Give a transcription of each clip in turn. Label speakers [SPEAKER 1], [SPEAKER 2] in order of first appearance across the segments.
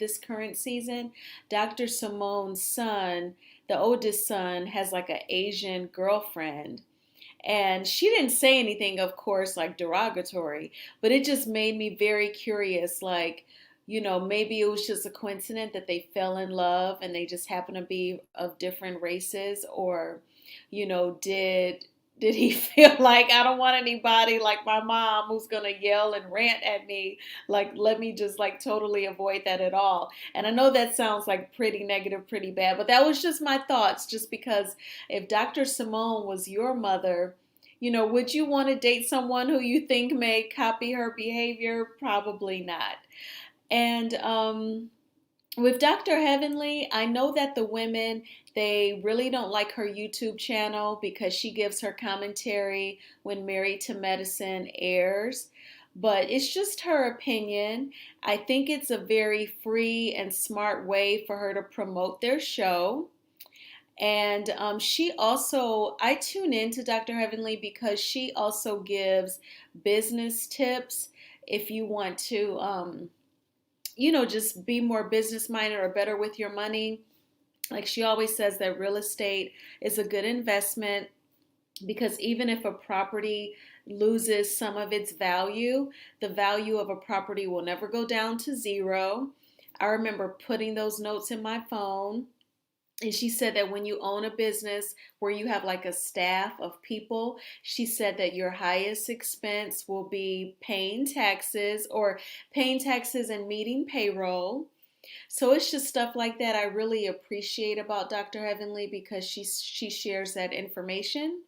[SPEAKER 1] this current season, Dr. Simone's son, the oldest son, has like an Asian girlfriend. And she didn't say anything, of course, like derogatory, but it just made me very curious. Like, maybe it was just a coincidence that they fell in love and they just happen to be of different races, or, did he feel like I don't want anybody like my mom who's gonna yell and rant at me? Like, let me just like totally avoid that at all. And I know that sounds like pretty negative, pretty bad, but that was just my thoughts, just because if Dr. Simone was your mother, would you want to date someone who you think may copy her behavior? Probably not. And with Dr. Heavenly, I know that the women, they really don't like her YouTube channel because she gives her commentary when Married to Medicine airs. But it's just her opinion. I think it's a very free and smart way for her to promote their show. And she also, I tune into Dr. Heavenly because she also gives business tips if you want to, just be more business minded or better with your money. Like she always says that real estate is a good investment because even if a property loses some of its value, the value of a property will never go down to zero. I remember putting those notes in my phone. And she said that when you own a business where you have like a staff of people, she said that your highest expense will be paying taxes and meeting payroll. So it's just stuff like that I really appreciate about Dr. Heavenly because she shares that information.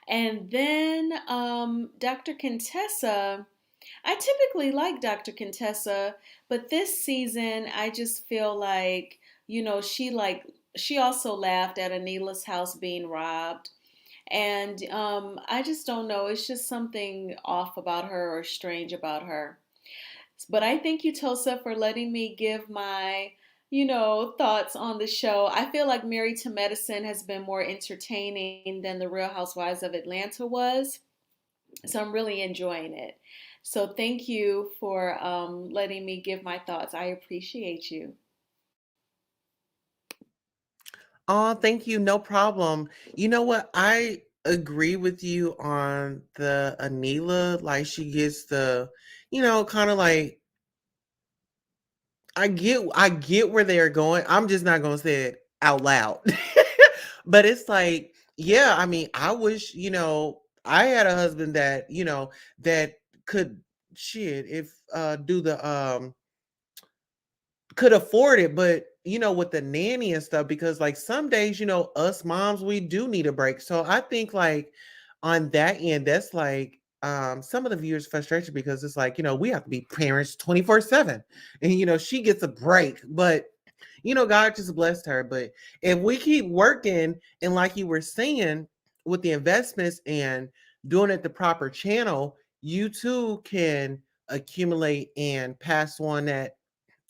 [SPEAKER 1] And then Dr. Contessa, I typically like Dr. Contessa, but this season I just feel like, she also laughed at Anila's house being robbed. And I just don't know. It's just something off about her or strange about her. But I thank you, Tulsa, for letting me give my, thoughts on the show. I feel like Married to Medicine has been more entertaining than The Real Housewives of Atlanta was. So I'm really enjoying it. So thank you for letting me give my thoughts. I appreciate you.
[SPEAKER 2] Oh, thank you. No problem. You know what? I agree with you on the Anila. Like she gets the, kind of like I get where they're going. I'm just not gonna say it out loud. But it's like, yeah, I mean, I wish, I had a husband that, that could shit if do the could afford it, but with the nanny and stuff, because like some days, us moms, we do need a break. So I think like on that end, that's like some of the viewers' frustration because it's like, we have to be parents 24/7. And she gets a break, but God just blessed her. But if we keep working and like you were saying with the investments and doing it the proper channel, you too can accumulate and pass on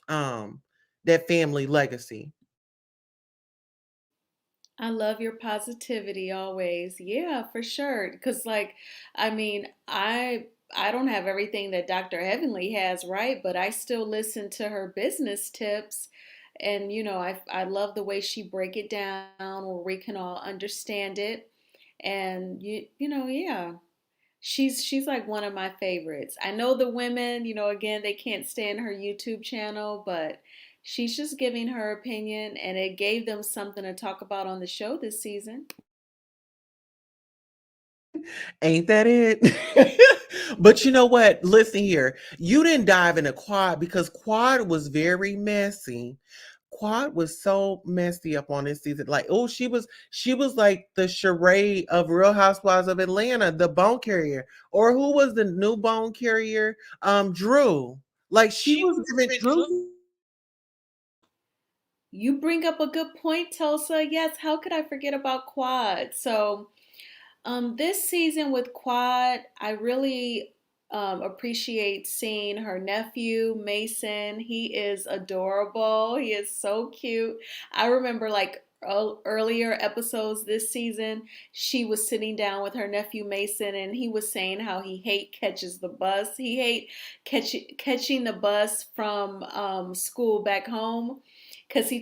[SPEAKER 2] um that family legacy.
[SPEAKER 1] I love your positivity always. Yeah, for sure. Because I mean, I don't have everything that Dr. Heavenly has, right? But I still listen to her business tips. And I love the way she break it down where we can all understand it. And yeah. She's like one of my favorites. I know the women, again, they can't stand her YouTube channel, but she's just giving her opinion and it gave them something to talk about on the show this season.
[SPEAKER 2] Ain't that it? But you know what? Listen here. You didn't dive into Quad because Quad was very messy. Quad was so messy up on this season. Like, oh, she was like the charade of Real Housewives of Atlanta, the bone carrier. Or who was the new bone carrier? Drew. Like she
[SPEAKER 1] She
[SPEAKER 2] was
[SPEAKER 1] was
[SPEAKER 2] giving
[SPEAKER 1] giving
[SPEAKER 2] Drew.
[SPEAKER 1] Drew. You bring up a good point, Tulsa. Yes, how could I forget about Quad? So this season with Quad, I really appreciate seeing her nephew, Mason. He is adorable. He is so cute. I remember like earlier episodes this season, she was sitting down with her nephew Mason, and he was saying how he catches the bus. He catching the bus from school back home because he